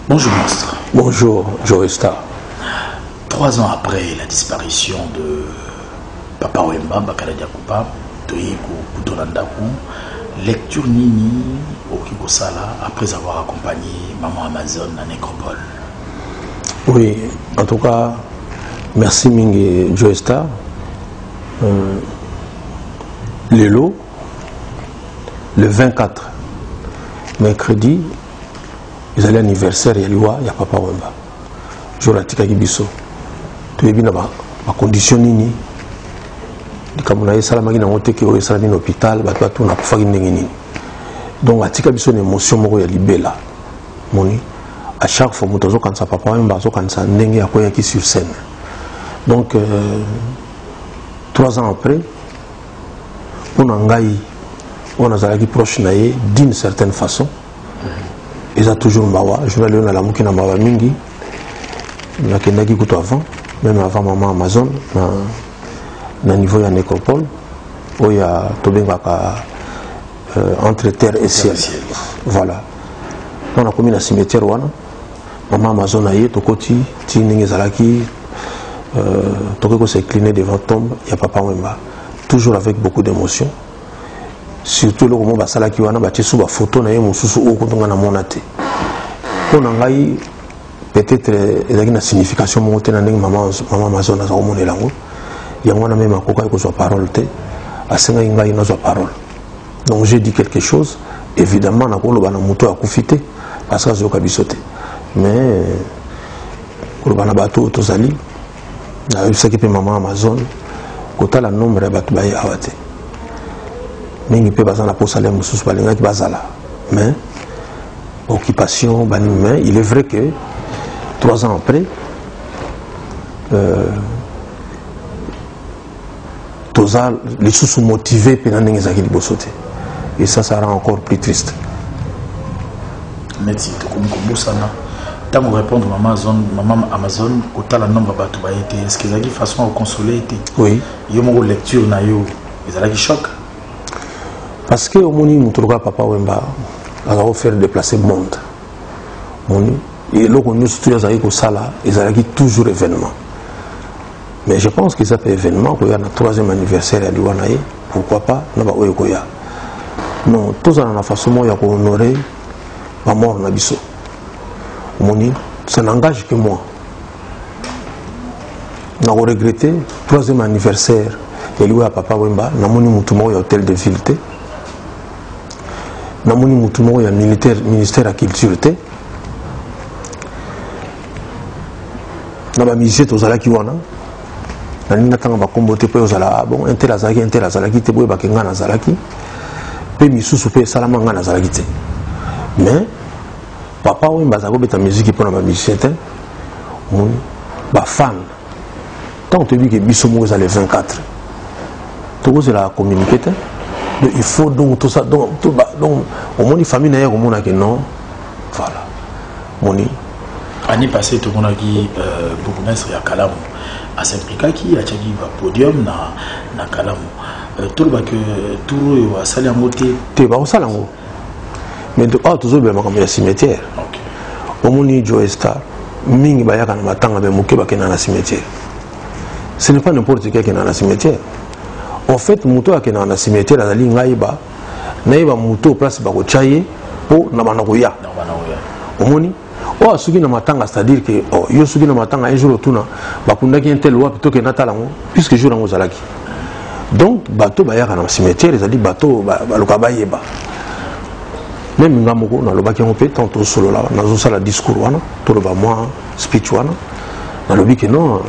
Bonjour Monstre. Bonjour Joesta. 3 ans après la disparition de Papa Wemba Bakala Diakoupa, Toyeko Kutolandaku, lecture Nini au Kikosala après avoir accompagné Maman Amazon à Nécropole. Oui, en tout cas, merci Mingi Joesta. Le 24 mercredi, ils allaient anniversaire, il y a Papa Wemba. Jour à Tika Gibiso. Tu es bien ma condition nini. Comme on a essayé de faire un hôpital, on a fait un donc à Tika Gibiso, une émotion qui est libérée. À chaque fois, quand ça Papa Wemba, quand ça n'est pas sur scène. Donc, 3 ans après, on a proche d'une certaine façon. Ils ont toujours mawa. Je vais aller à la moukina mawa mingi. Na kendaki kuto avant, même avant Maman Amazon, na niveau ya Nécropole, où il y a Tobengaka entre terre et ciel. Voilà. On a commis un cimetière wana. Maman Amazon a eu tokoti, tiningi zalaki, tokeko s'est incliné devant tombe, il y a Papa Wemba. Toujours avec beaucoup d'émotion. Surtout le moment basala ki wana batie sous ba photo na ye mususu o kontonga na monate. On a peut-être une signification monter na Maman Amazon za omone lango. Ya mwana même akoka ko so parole te. Asenga ngai na so parole. Donc j'ai dit quelque chose, évidemment na ko lo bana muto akufite parce que zo kabisote. Mais ko bana bato tozali na ce qui peut Maman Amazon kota la nombre ya bato baye awate. Mingi pe bazana pour salaire mususu balinga ki bazala. Mais occupation banime, il est vrai que 3 ans après toza les sous motivés pendant les akili bosote. Et ça rend encore plus triste. Merci comme Bosana. Tant qu'on répond Maman Amazon, autant le nombre de bateaux a été. Est-ce qu'il y a une façon de consoler? Oui. Il y a une lecture na yo. Ils ont un choc. Parce que au moni muturuka Papa Wemba a offert de déplacer le monde. Moni et là nous studios avec au sala, ils ont toujours événement. Mais je pense que ça fait événement qu'il y a un 3e anniversaire à Liwanaye, pourquoi pas na ba oyokoya. Non, tous en la façon moi ya ko honorer ma mort na biso. Moni, ça n'engage que moi. Na regretté 3e anniversaire de Liwa Papa Wemba, na moni mutumo ya hôtel de ville. Namoni mutumo ya ministère à culture te na ba musée tozala ki wana na ninga tanga ba kombote pe ozala bon interazaki te boye ba kenga na zalaki pe misusu pe salama nga na zalaki te mais Papa Wemba za ko beta musique pour na ba musicien te ba fan tant te dit que biso mo za le 24 to c'est la communiquer te. Il faut donc tout ça donc au moins les familles n'aient pas que non voilà moni année passée tout le monde a dit bourgmestre ya Kalamu à s'impliquer qui a tchagi va podium na Kalamu tout le que tout wa sali ngote te ba salango mais toujours bien comme cimetière au moni Joesta mingi ba yaka na matanga be muke ba kena na cimetière ce n'est pas n'importe qui est dans la cimetière. En fait, muto a dans la cimetière à la ligne Naïba, Naïba muto place bako chaye pour Namanoya. Omoni, oh, sugi na matanga, c'est-à-dire que oh, yo sugi na matanga un jour au tuna, bakunda qui intel loi plutôt que natalango, puisque jour en ozalaki. Donc, bateau bayaka dans la cimetière, ils ont dit bateau balokabayeba. Même ngamoko na lobaki on peut tantôt solo là, na zo la discours wana, to loba moi speech wana, na lobi que non,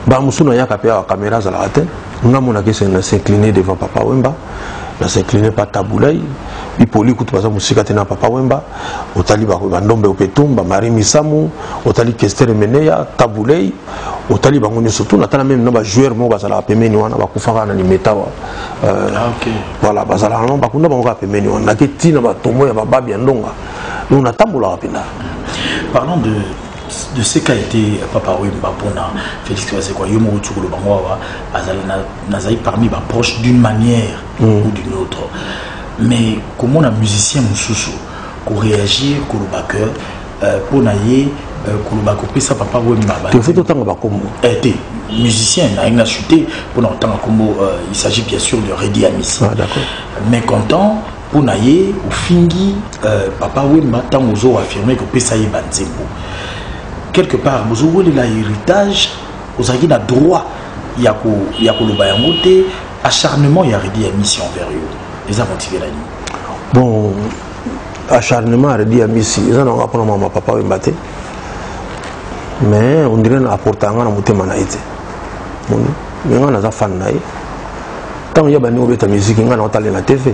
ba musuna yaka pe a caméra za la raté. Nous avons s'incliner devant Papa Wemba, nous s'incliner par Taboulay, puis pour lui, quand nous avons Papa Wemba, au Taliba, Ndombe au Petumba, Marie Misamu, au Tali Kester Meneya, Taboulay, au taliban on est surtout on a même nos joueurs mo bazala pemeni wana bakufaka na limeta voilà bazala non bakunda bango pemeni wana ke tina ba tomo ya bababi ya ndonga on atambola rapidement. Parlons de ce qu'a été Papa Wemba Pona Félix c'est quoi yomo tshukulu bango wa bazala nazai parmi ba proche d'une manière ou d'une autre, mais comment un musicien mususu ko réagir ko lobaka pona ye ko lobaka pesa Papa Wemba tu fais tout temps ba kombo était musicien n'a chuté pour autant kombo il s'agit bien sûr de Redi Amis. Ah d'accord. Mais content pour naie au fingi Papa Wemba tant ozo affirmer que pesa ye banzembo quelque part vous avez l'héritage vous avez le droit il y a le acharnement il y a Redi Amis envers eux ils ont motivé la nuit bon acharnement Redi Amis ils ont pas pour maman Papa Wemba mais on dirait apporter un motema na été mais on a fan na tant il y a bani obeta musique on a talé la TV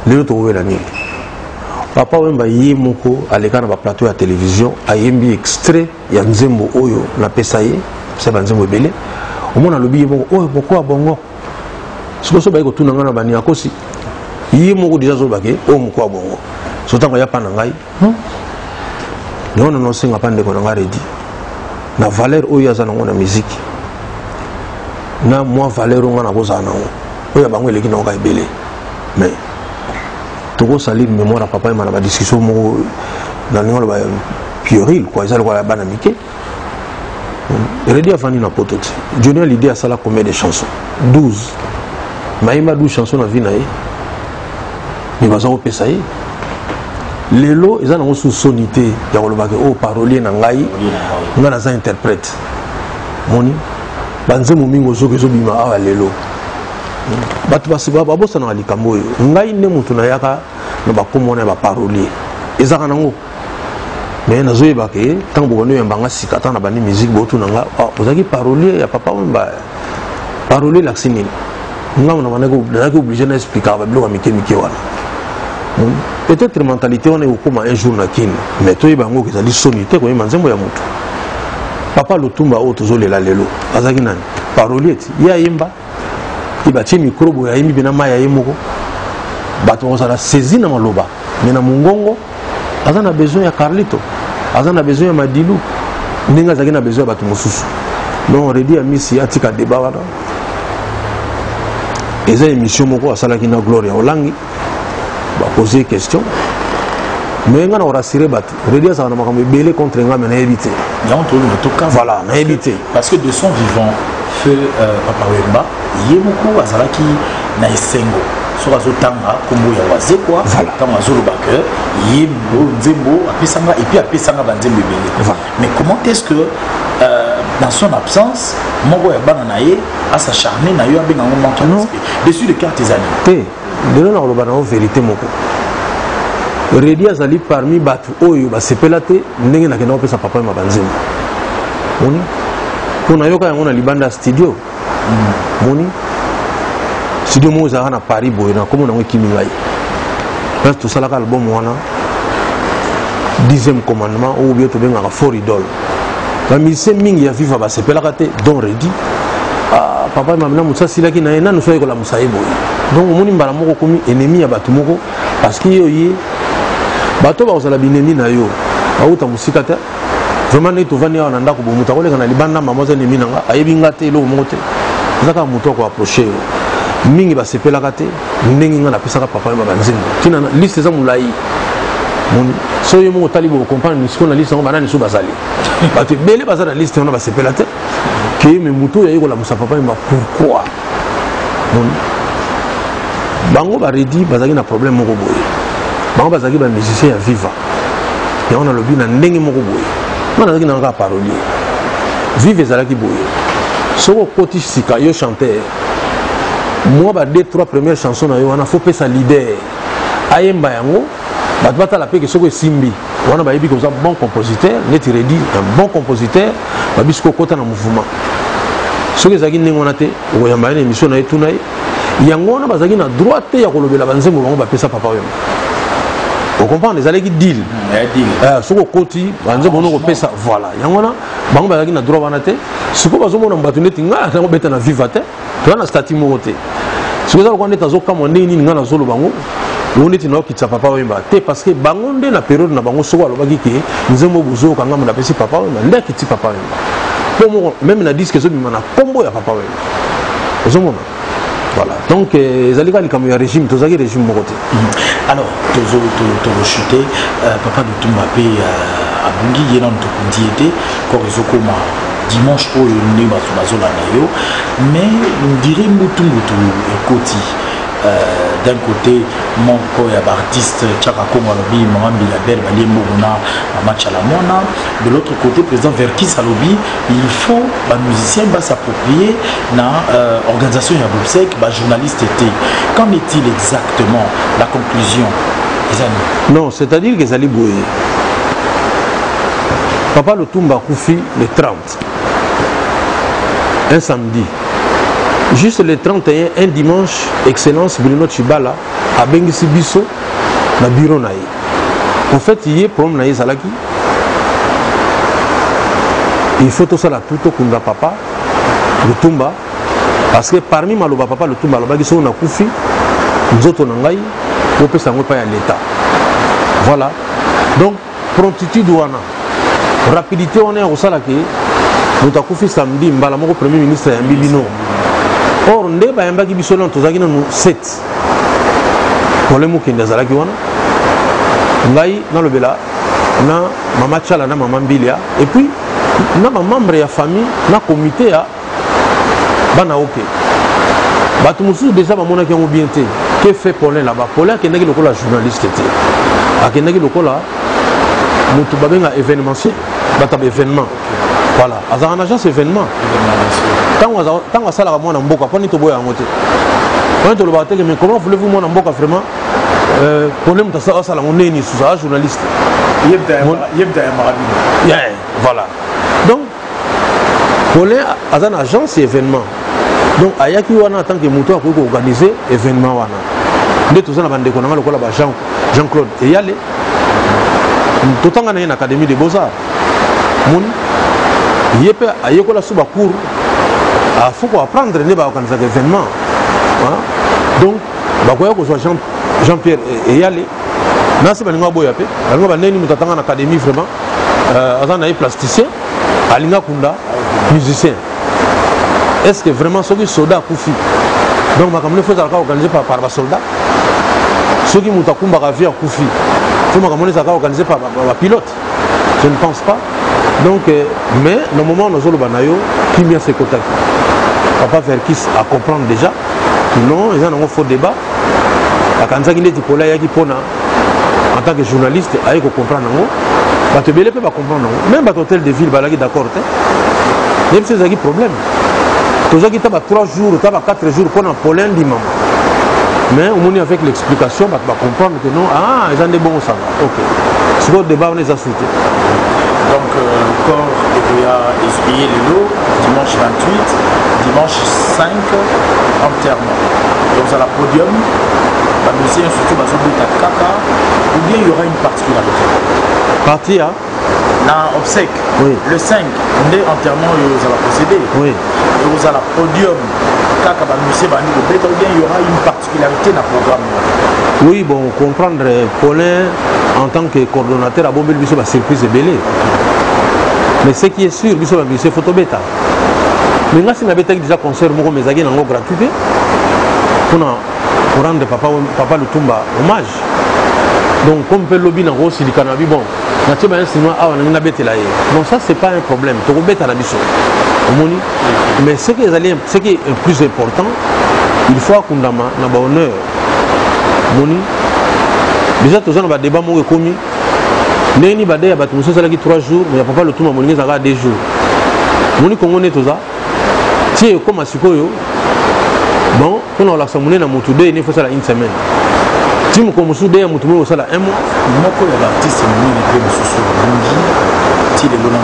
les autres ouver la nuit Papa Wemba yemoko aleka na ba plateau ya télévision ayembi extrait ya nzembo oyo na pesa ye c'est ba nzembo belé au mona lobi yemoko oyo pourquoi bongo siko so ba ko tuna ngana bani akosi yemoko déjà zo bake o moko bongo so tango ya pana ngai non non singa pande ko nga Redi na valeur oyo azana ngona musique na moi valeur ngana bozana oyo bango eleki na nga belé mais tout salir mémoire à Papa Wemba na discussion dans le puéril quoi ça le quoi bana mike Redi afani na potote Johnny l'idée à ça la combien de chansons 12 maïma 12 chansons na vie na ye mais baza opesa ye lelo ils ont sous sonité ya kolobaka o parolier na ngai ngana za interprète moni banze momingo zo kezo bima awa lelo batu basiba babosa na likambo yo ngai ne mutu na yaka no bakomona ba parolier ezaka nango mais nazo yebake tango bono yembanga sika ta na bani musique botu nanga ozaki parolier ya Papa Wemba parolier l'axini ngam na manako na ko obligé na expliquer ba bilo mike wana peut-être mentalité on est au comme un jour na kin mais to yebango ke zali sonité ko manzembo ya mutu Papa Lutumba o tozolela lelo azaki nani parolier ya yemba ibati micro ya yimbi bina maya yemoko bato osala saisi na maloba mais na mungongo azana besoin ya Carlito azana besoin ya Madilu ninga zaki na besoin ya bato mosusu donc Redi Amis atika débat wana eza émission moko asalaki na Gloria Olangi ba poser question mais ngana on rassurer bato Redi azana makambo belé contre nga mais na éviter voilà na éviter parce que de son vivant feu Papa Wemba yemoko azalaki na esengo so azotanga kombo ya waze quoi tant azolo backer yembo nzembo apesanga et puis apesanga banzembo belé mais comment est-ce que dans son absence moko ya bana na ye a s'acharner na yo abenga manque de respect dessus le cœur tes amis te lelo na loba na vérité moko Redi azali parmi batu oyo basepela te ndenge na kena opesa Papa Wemba banzembo moni on a yoka yango na libanda studio moni studio mo za na Paris boy na comme on a kimi ngai parce que tout ça la album wana 10e commandement ou bien to benga For Idol la mise mingi ya FIFA ba sepela kate don Redi Papa Wemba na musa silaki na ena no so ekola musa boy donc moni mbala moko komi ennemi ya batu moko parce que yo ye bato ba osala binemi na yo auta musika ta vraiment ne to vani na ndako bo muta koleka na libanda mamoza ne minanga ayebi ngate lo mote zaka muto ko approcher mingi ba sepela kate ndenge nga na pesa ka Papa Wemba banzembo tina liste za mulai mon so yemo talibo comprendre ni ce qu'on a liste on banani so basali bato belé bazala liste on ba sepela te ke me muto ya yiko la musa Papa Wemba pourquoi mon bango ba Redi bazaki na problème moko boye bango bazaki ba musicien ya viva ya on a lobi na ndenge moko boye on a un parolier vive ezalaki boye soko koti sika yo chanteur moi ba 2-3 premières chansons na yo wana faut pesa leader ayemba yango bat batala pe ke soko simbi wana ba yebi ko za bon compositeur neti Redi un bon compositeur ba bisko kota na mouvement soko ezaki ndenge wana te o yamba na émission na etuna yango wana bazaki na droit te ya kolobela banzembo bango ba pesa Papa Wemba Vous comprenez, les allez deal. Ce qu'on côté, voilà. Yangona, bango bazaki na droit banate. Ce qu'on va zomo na mbatune tinga, na beta na vivate. Tu as statut moté. Ce que ça qu'on est azoka monde ni nga na zolo bango. On est na kitsa papa wemba. Te parce que bango nde na période na bango soko alobaki ke nzembo buzo kanga na pesi papa wemba. Nde kitsi papa wemba. Pour même na disque zo bimana kombo ya papa wemba. Ozomona. Voilà. Donc, les alliés comme un régime, tous les régimes mokoté. Alors, tu chuté, papa de Tumbapé à Bungi, il y a un diété, quand ils ont dimanche au né bazola nayo, mais on dirait mutu ekoti. D'un côté, mon artiste Tchaka Kongalobi, Mambi Label, Baliembo Gona, Match à la Mona. De l'autre côté, président Verkis Alobi, il faut les musiciens s'approprier la organisation Yabobsek, journaliste était. Qu'en est-il exactement la conclusion des années? Non, c'est-à-dire que Zali Boué, Papa le Toumba Koufi le 30, un samedi. Juste le 31, un dimanche, Excellence Bruno Chibala à Bengisi Bisso, dans le bureau naï. En fait, il y a un problème naï Salaki. Il faut tout ça là, tout au Kunda Papa, le Tumba, parce que parmi Maloba Papa, le Tumba, le Bagiso, on a Koufi, nous autres on a on peut s'en pas à l'État. Voilà. Donc, promptitude ou rapidité, on est au Salaki. Nous avons Koufi samedi, Mbalamo, Premier ministre, et Mbibino. Or, on est un bagage bisolent, tous les 7. Pour les mots qui nous ont dit, dans le Bela, na maman Tchala, na maman Bilia, et puis, na maman membre de la famille, na comité, bana ok. Batumoussou déjà, maman qui ont bien été. Que fait Paulin là-bas? Paulin qui est le journaliste était. A qui est le événementiel, batab événement. Voilà, à un agence événement. Quand on a ça, on a un boka, on est au bois à monter. On est au bois, mais comment voulez-vous mon boka vraiment? Problème de ça, on est ni sous un journaliste. Voilà. Donc, Paulin a une agence événement. Donc, Ayaki Wana en tant que mouton a organisé événement Wana. Nous tous on a bandé qu'on a le Jean-Claude et Yale. Tout le temps on a une académie de beaux-arts. Il y a une cours. Il faut apprendre à organiser des événements. Donc, il faut Jean-Pierre et Yale. Nous avons une académie vraiment. Nous avons un plasticien, Alinga Kunda, musicien. Est-ce que vraiment ceux qui sont soldats Koufi? Donc, il faut organiser par les soldats. Ceux qui sont organisés par Koufi, il faut organiser par les pilotes. Je ne pense pas. Donc, mais le moment où nous avons qui vient se contacter. Papa Verkis à comprendre déjà que non, il y a un faux débat. Quand il est en tant que journaliste, il faut comprendre. Il ne peut pas comprendre. Même l'hôtel de ville, il est d'accord. Même si c'est un problème. Tous les 3 jours, 4 jours pour un pollen d'imam. Mais au moins avec l'explication, on va comprendre que non, ils ont des bons ça. Ok. C'est le débat, on les a sautés. Donc, le corps est essuyé le lot, dimanche 28, dimanche 5, enterrement. Donc, à la podium, la musique, surtout, Kaka, ou bien il y aura une particularité. Partie, hein? Dans obsèque, oui. Le 5, on est enterrement, vous allez procéder. Oui. Et vous allez la podium, Kaka, la musique, ou bien il y aura une particularité dans le programme. Oui, bon, comprendre, Paulin, en tant que coordonnateur, à Bombel, il y a une surprise belée. Mais ce qui est sûr, c'est photo bêta. Mais là, si on avait déjà concert, on a gratuité pour rendre papa le Tumba hommage. Donc, comme peut lobby dans Rossi, le cannabis, bon, on a bêté là. Donc, ça, c'est pas un problème. Tu as bêta la mission. Mais ce qui est le plus important, il faut qu'on ait un honneur. Déjà, tous les gens ont débat commis. Néni Badé a battu 3 jours, mais il n'y a pas le tout à 2 jours. Moni Congo n'est tout ça. Si comme à Sikoyo, bon, on a la samoune à Moutoudé, il faut ça une semaine. Si on commence à Moutoudé, on a 1 mois. Moi, quand l'artiste est venu sur Bungi, si les Lonan,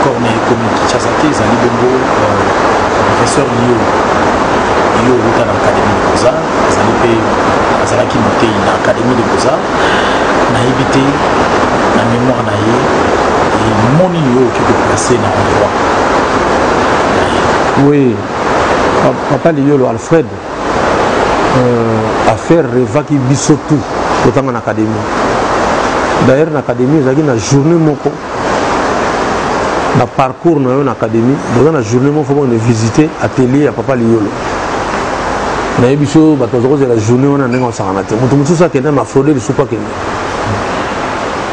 Cornet, comme Kichasate, Zali Bongo, professeur Lio, Lio, dans l'Académie de Beaux-Arts, Zali Zalaki monté dans l'Académie de Beaux-Arts. évité la mémoire naïe et mon niveau qui peut placer dans l'endroit. Oui, papa Liolo Alfred a fait rêver qui biso tout autant en académie. D'ailleurs, en académie, il y a une journée moko. Dans le parcours dans l'académie, dans la journée, il faut visiter l'atelier à Papa Liolo. Dans la journée, on a un saranaté. Tout ça qui est dans fraudé, il pas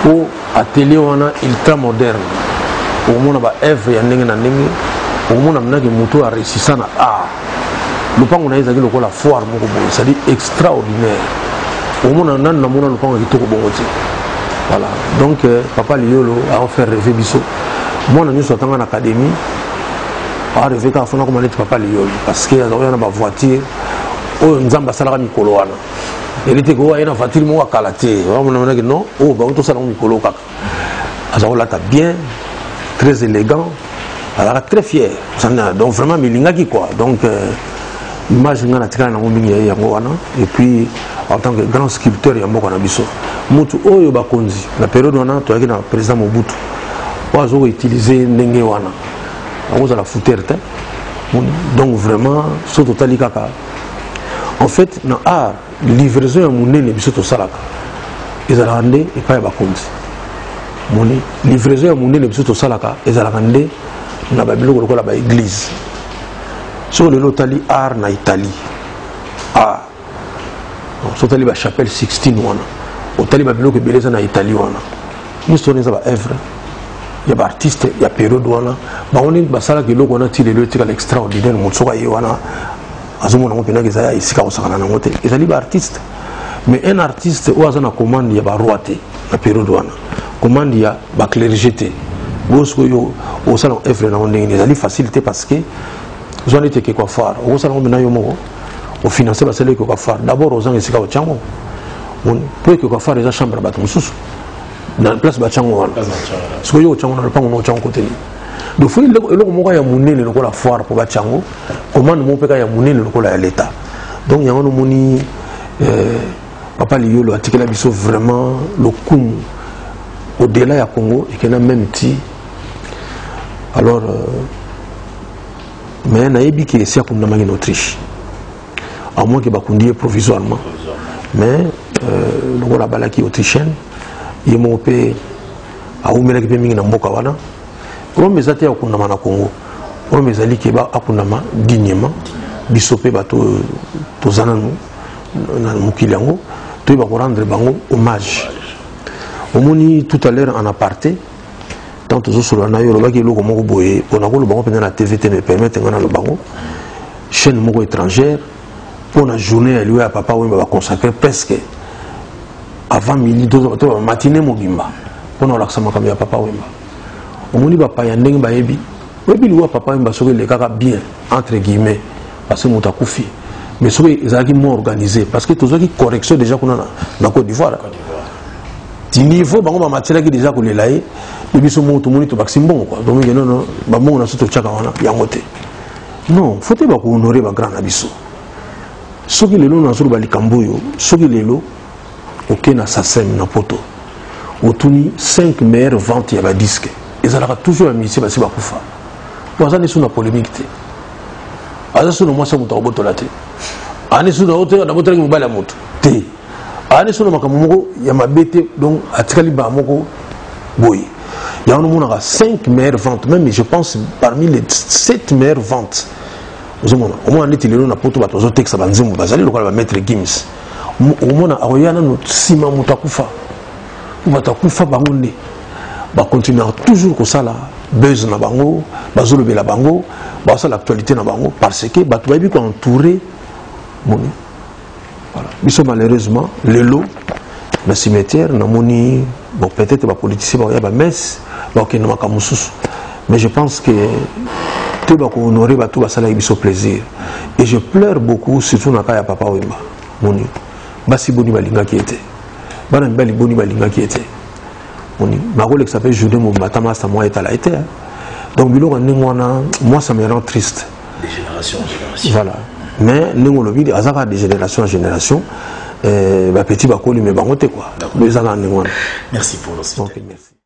pour atelier, on a ultra moderne. Au moins, on a œuvre, il y a au moins, on a moto à réussir à art. Le pan, on a la foire, c'est-à-dire extraordinaire. Au moins, on a le pan qui est bon. Voilà. Donc, Papa Liolo a offert rêver Bissot. Moi, je suis en académie. Je suis rêvé quand on a Papa Liolo. Parce qu'il y a une voiture. Nous avons un Mikolo. Il était une voiture qui est calatée. Non, oh, on a un Mikolo. Alors là, tu bien, très élégant. Alors, très fier. Donc, vraiment, il quoi. Donc, l'image de et puis, en tant que grand sculpteur, il y a un Bissot. Mutu oyo bakonzi la période où on a le président Mobutu on a utilisé ndenge wana on a la foutre donc vraiment ce total kaka en fait na art livraison ya munene biso to salaka ezala ndé et pas bakonzi moni livraison ya munene biso to salaka ezala ndé na babiloko lokola ba église sur le lotali art na Italie so tali ba chapelle 16 wana au taliban bloqué beleza na Italie wana nous sommes des œuvres il y a artistes il y a période wana ba on est basala que loko na tile le tika extraordinaire mutsoka ye wana azomona mo pena kezaya isika osakana na ngote ezali ba artiste mais un artiste ou azana commande ya ba roité na période wana commande ya ba clergé té bosko yo au salon œuvre na ndenge ezali facilité parce que vous en êtes quelque quoi faire au salon mena yo mo au financer ba sele ko faire d'abord aux gens isika o chango pour que faire les chambres à dans la place Bachango. Ce que vous avez pas mon chango côté. Donc il faut y a monnaie le la foire pour Bachango. Comment nous peut y a monnaie le à l'État. Donc il y a un moni Papa Liolo a tiré la biso vraiment le coup au-delà du Congo et qu'il a même petit. Alors mais naïbi qui est si à en Autriche. À moins qu'il va conduire provisoirement. Mais le la balaki autrichienne il m'a opé à oumela qui peut m'y n'amboka wana on mes até à kundama na Congo on mes ali qui ba à kundama dignement bisopé bato tozananu na mukilango tu vas rendre bango hommage au moni tout à l'heure en aparté tant aux sur la nayo le baki loko moko boye on a ko le bango pendant la TVT me permettre ngana le bango chaîne moko étrangère pour la journée lui à Papa Wemba va consacrer presque avant midi 2 heures matinée mobimba pour nous l'accent comme Papa Wemba on moni ba pa yandeng ba yebi webi lui Papa Wemba soki le kaka bien entre guillemets parce que muta kufi mais soki ezaki moins organisé parce que tous qui correction déjà qu'on a dans Côte d'Ivoire du niveau bango ba matière qui déjà ko le laé et biso mo to moni to baksimbongo quoi donc non ba mo na soto chaka wana yangote non faut pas ko honorer ba grand abiso soki lelo na zuru balikamboyo soki lelo ok na SACEM na poto otuni 5 meilleures ventes ya ba disque ezalaka toujours amitié basi bakufa boza ne suna polémique te aza suna mwasa muta obotola te ani suna ote na botola ki mobala moto te ani suna makambo moko ya mabete donc atikali ba moko boy ya on monaka 5 meilleures ventes même je pense parmi les 7 meilleures ventes au moins on est le na poto bato zo texte banzimbo bazali lokola ba maître Gims au moins aroyana no sima mutakufa mutakufa bangonde ba continuer toujours ko sala buzz na bango bazolo bela bango ba sala l'actualité na bango parce que bato ba bi ko entouré moni voilà biso malheureusement le lot na cimetière na moni bon peut-être ba politicien ba ya ba messe ba okena makamususu mais je pense que tout va honorer tout va ça biso plaisir et je pleure beaucoup surtout na kaya Papa Wemba moni basi boni balinga qui était bana mbali boni balinga qui était moni ma rôle que ça fait journée mon matama ça moi est à la été donc biloko ndengwana moi ça me rend triste de génération en génération voilà mais ndengolo bi azaka de génération en génération petit bakoli mais bango te quoi. D'accord. Merci pour le Ok, merci.